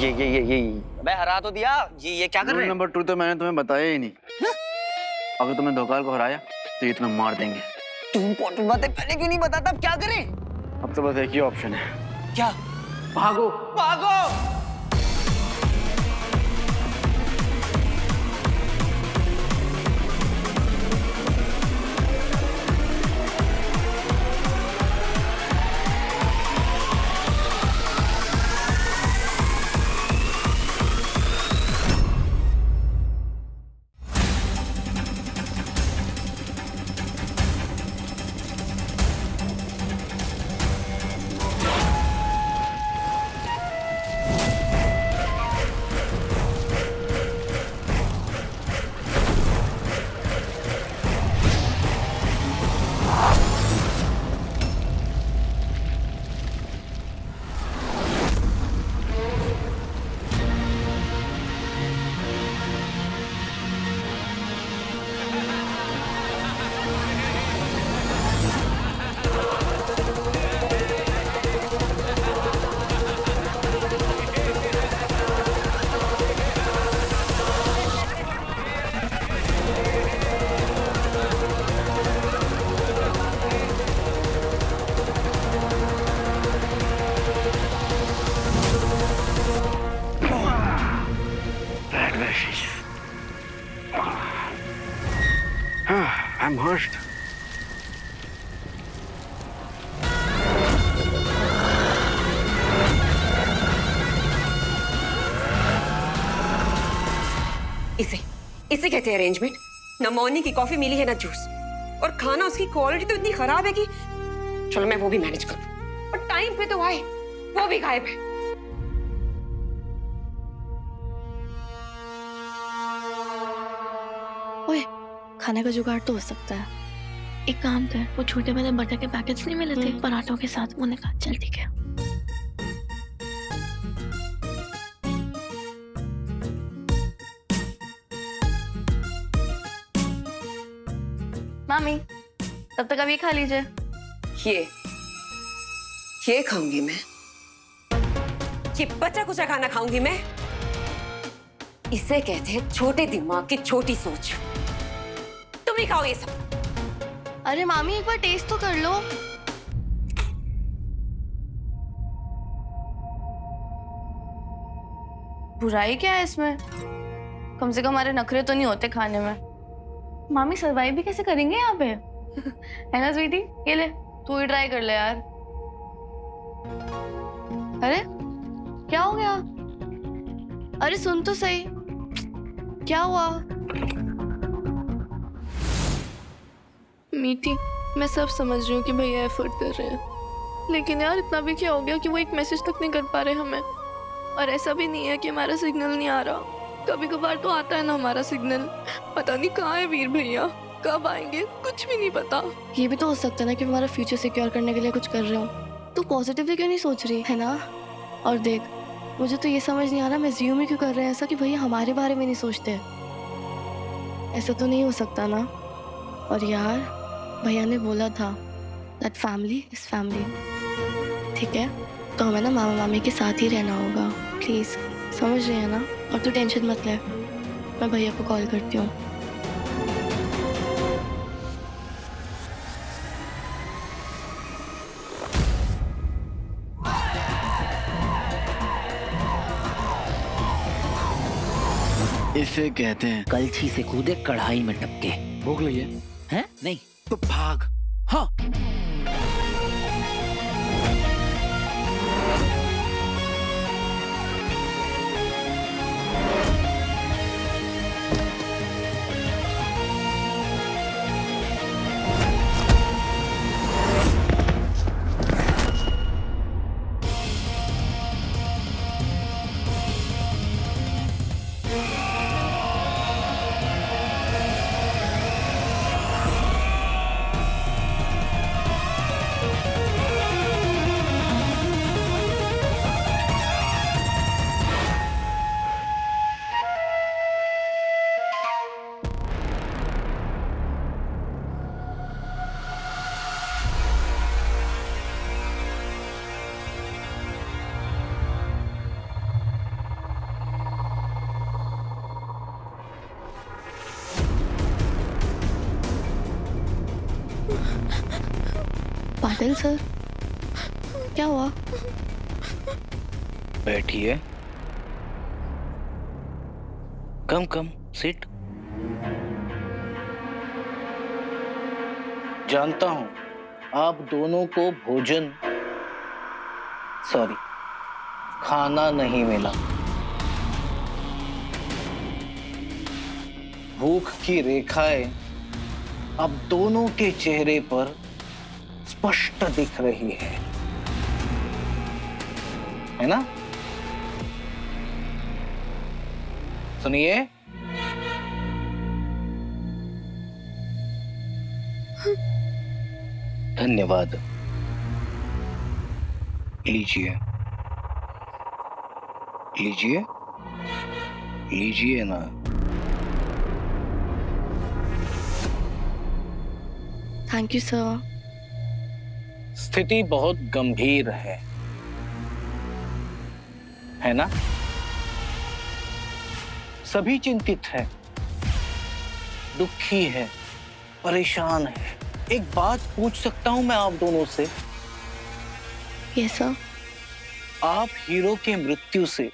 ये अबे हरा तो दिया। ये क्या कर रहे हैं? नंबर 2 तो मैंने तुम्हें बताया ही नहीं। अगर तुमने धोखाल को हराया तो ये तुम्हें मार देंगे। तू इम्पोर्टेंट बातें पहले क्यों नहीं बताता? अब क्या करें? अब तो बस एक ही ऑप्शन है। क्या? भागो भागो। I'm hurt. इसे कहते हैं अरेंजमेंट। ना मॉर्निंग की कॉफी मिली है ना जूस, और खाना उसकी क्वालिटी तो इतनी खराब है कि चलो मैं वो भी मैनेज कर लूं, और टाइम पे तो आए वो भी गायब है। ओए, खाने का जुगाड़ तो हो सकता है। एक काम कर, वो छोटे वाले बटर के पैकेट्स नहीं मिले थे पराठों के साथ, उन्हें कहा चल ठीक है। मामी, तब तक अब ये खा लीजिए। ये खाऊंगी मैं, ये बचा कुचा खाना खाऊंगी मैं। इसे कहते हैं छोटे दिमाग की छोटी सोच। तुम ही खाओ ये सब। अरे मामी, एक बार टेस्ट तो कर लो। बुराई क्या है इसमें? कम से कम हमारे नखरे तो नहीं होते खाने में। मामी सर्वाइव भी कैसे करेंगे यहाँ पे? है ना स्वीटी? ये ले, तू ही ट्राई कर ले यार। अरे क्या हो गया? अरे सुन तो सही, क्या हुआ? मीठी, मैं सब समझ रही हूँ कि भैया एफर्ट कर रहे हैं, लेकिन यार इतना भी क्या हो गया कि वो एक मैसेज तक नहीं कर पा रहे हमें। और ऐसा भी नहीं है कि हमारा सिग्नल नहीं आ रहा, कभी कभार तो आता है ना हमारा सिग्नल। पता नहीं कहाँ है वीर भैया, कब आएंगे कुछ भी नहीं पता। ये भी तो हो सकता है ना कि हमारा फ्यूचर सिक्योर करने के लिए कुछ कर रहे हो। तू पॉजिटिवली क्यों नहीं सोच रही है ना? और देख, मुझे तो ये समझ नहीं आ रहा मैं ज्यूम ही क्यों कर रहे हैं ऐसा कि भैया हमारे बारे में नहीं सोचते। ऐसा तो नहीं हो सकता ना। और यार भैया ने बोला था दैट फैमिली इज फैमिली, ठीक है? तो हमें ना मामा मामी के साथ ही रहना होगा, प्लीज, समझ रहे हैं ना? और तू टेंशन मत ले, मैं भैया को कॉल करती हूँ। इसे कहते हैं कलछी से कूदे कढ़ाई में टपके। भूख लगी है? हैं? नहीं तो भाग। हाँ। बादल सर, क्या हुआ? बैठिए। कम कम सिट। जानता हूं आप दोनों को भोजन खाना नहीं मिला। भूख की रेखाएं अब दोनों के चेहरे पर स्पष्ट दिख रही है ना? सुनिए, धन्यवाद। लीजिए लीजिए लीजिए ना। Thank you sir. स्थिति बहुत गंभीर है ना? सभी चिंतित है, दुखी है, परेशान है। एक बात पूछ सकता हूं मैं आप दोनों से? Yes sir. आप हीरो के मृत्यु से,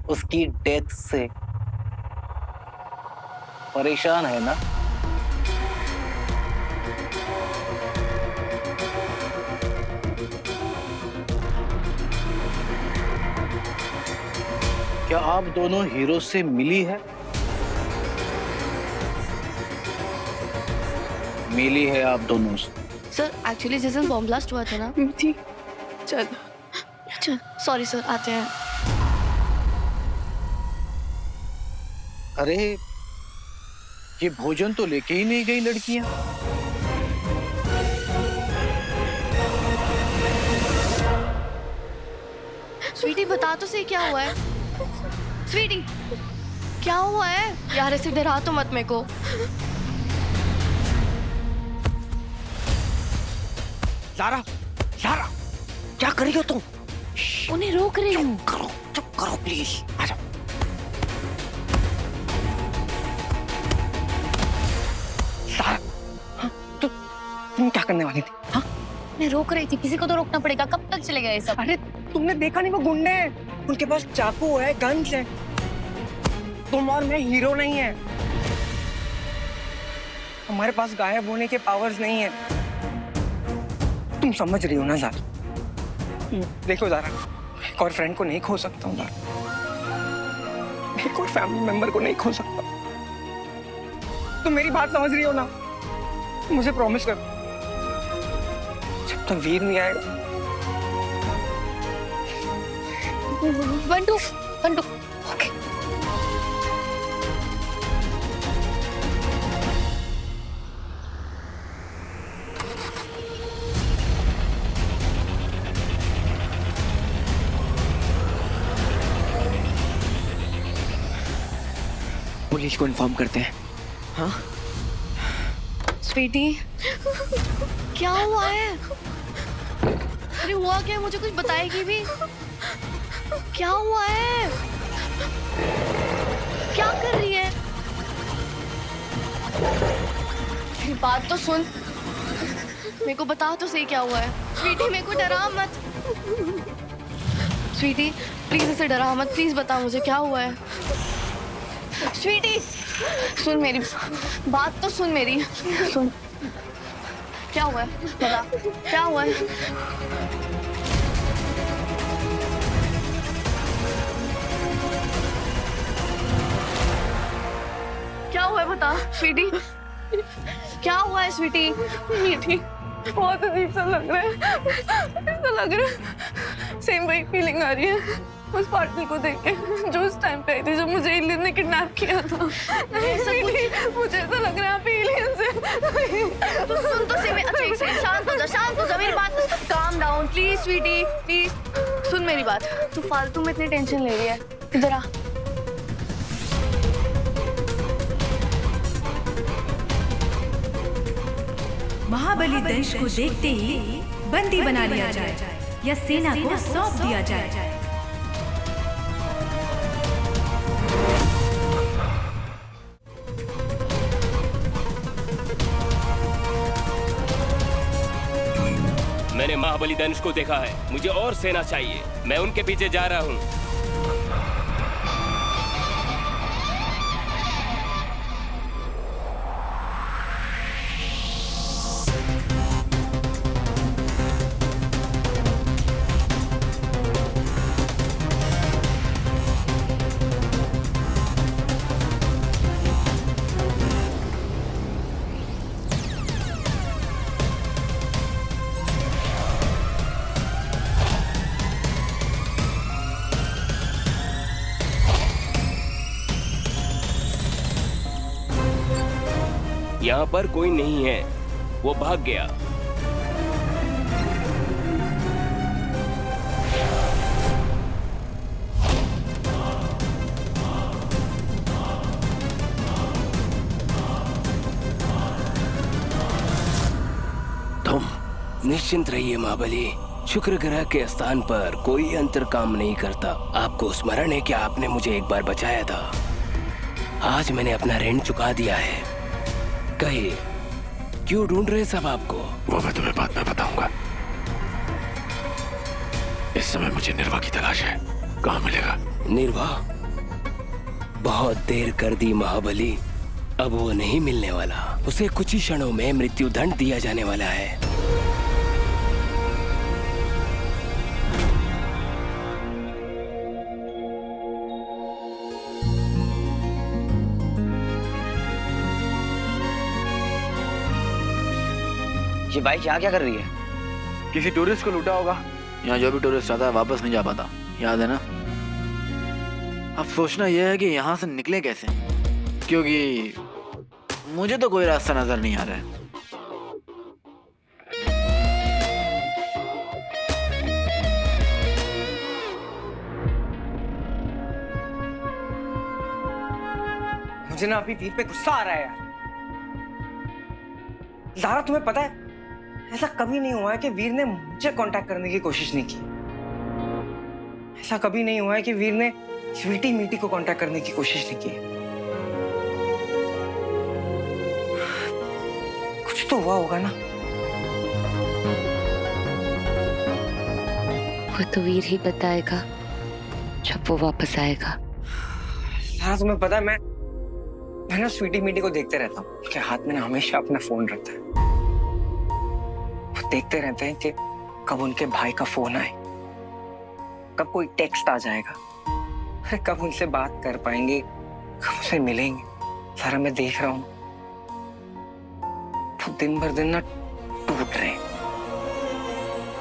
उसकी डेथ से परेशान है ना? क्या आप दोनों हीरो से मिली है? मिली है आप दोनों से? सर एक्चुअली जिस दिन बॉम्ब ब्लास्ट हुआ था ना। ठीक, चल सॉरी सर, आते हैं। अरे ये भोजन तो लेके ही नहीं गई लड़कियां। स्वीटी बता तो सही क्या हुआ है। स्वीटी क्या हुआ है यार? ऐसे डरा तो मत मेरे को। लारा, लारा, क्या कर रही हो तुम? उन्हें रोक रही हूँ। चुप करो प्लीज। आ जाओ। लारा, हाँ, तुम क्या करने वाली थी? हाँ? मैं रोक रही थी, किसी को तो रोकना पड़ेगा। कब तक चलेगा ये सब? अरे तुमने देखा नहीं, वो गुंडे हैं, उनके पास चाकू है, गन्स है। तुम और मैं हीरो नहीं है, हमारे पास गायब होने के पावर्स नहीं है। तुम समझ रही हो ना ज़ारा? देखो ज़ारा, एक और फ्रेंड को नहीं खो सकता हूँ ज़ारा, एक और फैमिली मेंबर को नहीं खो सकता। तुम मेरी बात समझ रही हो ना? मुझे प्रॉमिस कर, जब तक वीर नहीं आएगा। बंटू, बंटू, ओके। पुलिस को इन्फॉर्म करते हैं। हाँ? स्वीटी क्या हुआ है? अरे हुआ क्या? मुझे कुछ बताएगी भी? क्या हुआ है? क्या कर रही है? मेरी बात तो सुन, मेरे को बता तो सही क्या हुआ है। स्वीटी मेरे को डरा मत। स्वीटी प्लीज ऐसे डरा मत, प्लीज बता मुझे क्या हुआ है। स्वीटी सुन मेरी बात तो सुन मेरी, सुन क्या हुआ है, बता क्या हुआ है। क्या हुआ है बता स्वीटी, क्या हुआ है स्वीटी? मीठी बहुत अजीब सा लग रहा है, ऐसा लग रहा है सेम वही फीलिंग आ रही है उस पार्टनर को देख के जो उस टाइम पे आई थी जब मुझे एलियन ने किडनैप किया था। नहीं स्वीटी, मुझे ऐसा लग रहा है आप एलियन से। तो सुन तो सही, अच्छा एक सेकंड, शांत हो जा, मेरी बात calm down please sweetie, please सुन मेरी बात। तू फालतू में इतनी टेंशन ले रही है, इधर आ। महाबली दंश को देखते ही बंदी बना लिया जाए या सेना को सौंप दिया जाए। मैंने महाबली दंश को देखा है, मुझे और सेना चाहिए। मैं उनके पीछे जा रहा हूँ। यहाँ पर कोई नहीं है, वो भाग गया। तुम निश्चिंत रहिए महाबली, शुक्र ग्रह के स्थान पर कोई यंत्र काम नहीं करता। आपको स्मरण है कि आपने मुझे एक बार बचाया था। आज मैंने अपना ऋण चुका दिया है। कहिए, क्यों ढूंढ रहे सब आपको? वो मैं तुम्हें बाद में बताऊंगा। इस समय मुझे निर्वाह की तलाश है, कहाँ मिलेगा? निर्वाह? बहुत देर कर दी महाबली, अब वो नहीं मिलने वाला। उसे कुछ ही क्षणों में मृत्यु दंड दिया जाने वाला है। ये बाइक यहाँ क्या कर रही है? किसी टूरिस्ट को लूटा होगा। यहाँ जो भी टूरिस्ट आता है वापस नहीं जा पाता, याद है ना? अब सोचना यह है कि यहाँ से निकले कैसे, क्योंकि मुझे तो कोई रास्ता नजर नहीं आ रहा है। मुझे ना अभी वीर पे गुस्सा आ रहा है यार। ज़ारा, तुम्हें पता है ऐसा कभी नहीं हुआ है कि वीर ने मुझे कांटेक्ट करने की कोशिश नहीं की। ऐसा कभी नहीं हुआ है कि वीर ने स्वीटी मीटी को कांटेक्ट करने की कोशिश नहीं की। कुछ तो हुआ होगा ना। वो तो वीर ही बताएगा जब वो वापस आएगा। ज़ारा, तुम्हें पता है मैं ना स्वीटी मीटी को देखते रहता हूँ। उनके हाथ में ना हमेशा अपना फोन रहता है। वो देखते रहते हैं कि कब उनके भाई का फोन आए, कब कोई टेक्स्ट आ जाएगा, कब उनसे बात कर पाएंगे, कब उनसे मिलेंगे। सारा मैं देख रहा हूँ वो दिन भर दिन ना टूट रहे हैं।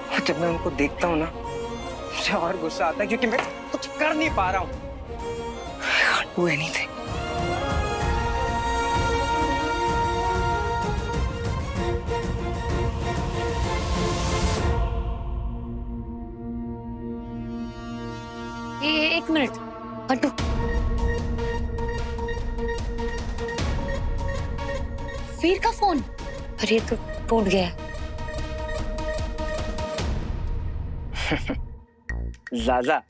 और जब मैं उनको देखता हूँ ना मुझे और गुस्सा आता है, क्योंकि मैं कुछ कर नहीं पा रहा हूँ। I can't do anything. एक मिनट हटो। वीर का फोन, अरे ये तो टूट गया है। ज़ाज़ा,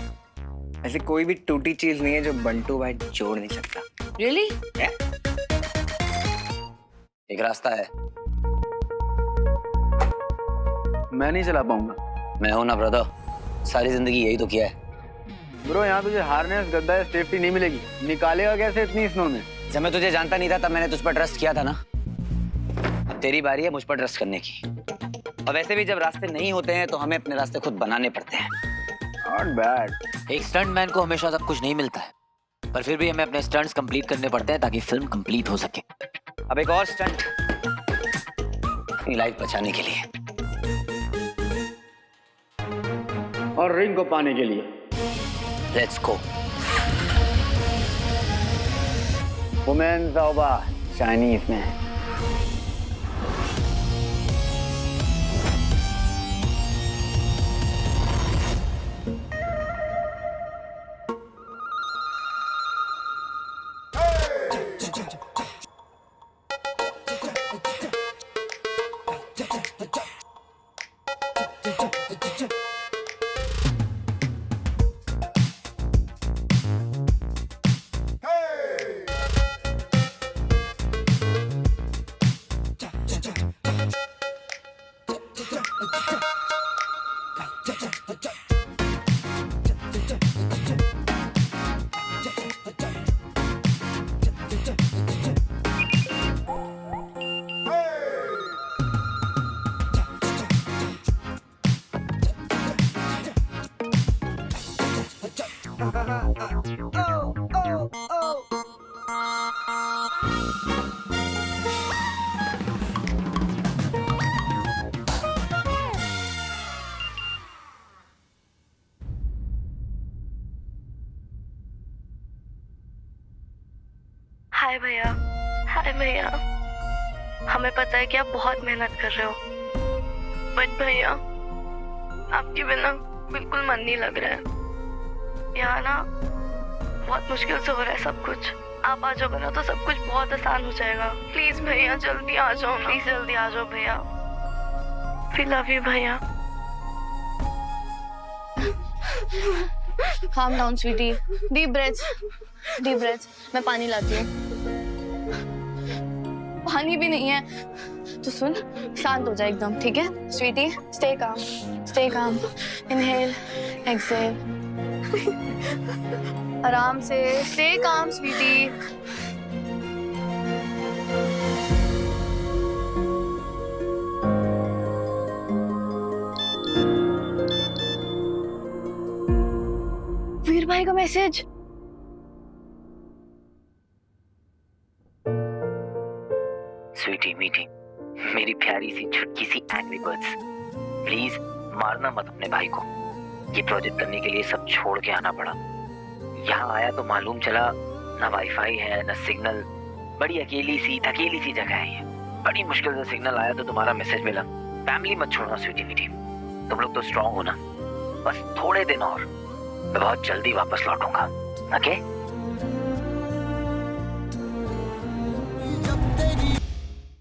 ऐसी कोई भी टूटी चीज नहीं है जो बंटू भाई जोड़ नहीं सकता। रियली? एक रास्ता है। मैं नहीं चला पाऊंगा। मैं हूं ना ब्रदर, सारी जिंदगी यही तो किया है। ब्रो, यहाँ तुझे हार्नेस, गद्दा, सेफ्टी नहीं मिलेगी। निकालेगा कैसे इतनी स्नो में? जब मैं तुझे जानता नहीं था तब मैंने तुझ पर ट्रस्ट किया था ना। अब तेरी बारी है मुझ पर ट्रस्ट करने की। और वैसे भी जब रास्ते नहीं होते हैं तो हमें अपने रास्ते खुद बनाने पड़ते हैं। Not bad. एक स्टंट मैन को हमेशा सब कुछ नहीं मिलता है, पर फिर भी हमें अपने स्टंट्स कंप्लीट करने पड़ते हैं ताकि फिल्म कंप्लीट हो सके। अब एक और स्टंट अपनी लाइफ बचाने के लिए और रिंग को पाने के लिए। Let's go. वुमेन ज़ौबा चाइनीज में। हाय भैया। हाय भैया, हमें पता है कि आप बहुत मेहनत कर रहे हो, बट भैया आपके बिना बिल्कुल मन नहीं लग रहा है। यहाँ ना बहुत मुश्किल से हो रहा है सब कुछ। आप आ जाओगे ना तो सब कुछ बहुत आसान हो जाएगा। प्लीज भैया जल्दी आ जाओ, प्लीज जल्दी आ जाओ भैया। वी लव यू भैया। Calm down, sweetie. Deep breath. Deep breath. मैं पानी लाती हूँ। पानी भी नहीं है तो सुन, शांत हो जा एकदम, ठीक है? Sweety, stay calm. Stay calm. Inhale, exhale. आराम से। Stay calm, sweetie. वीर भाई का मैसेज। स्वीटी मीठी, मेरी प्यारी सी छुटकी सी एंग्री बर्ड्स, प्लीज मारना मत अपने भाई को। ये प्रोजेक्ट करने के लिए सब छोड़ के आना पड़ा। यहाँ आया तो मालूम चला ना वाईफाई है ना सिग्नल। बड़ी अकेली सी थकेली सी जगह है ये। बड़ी मुश्किल से सिग्नल आया तो तुम्हारा मैसेज मिला। फैमिली मत छोड़ना स्वीटी मीठी, तुम लोग तो स्ट्रांग हो ना। बस थोड़े दिन और, मैं बहुत जल्दी वापस लौटूंगा। ओके?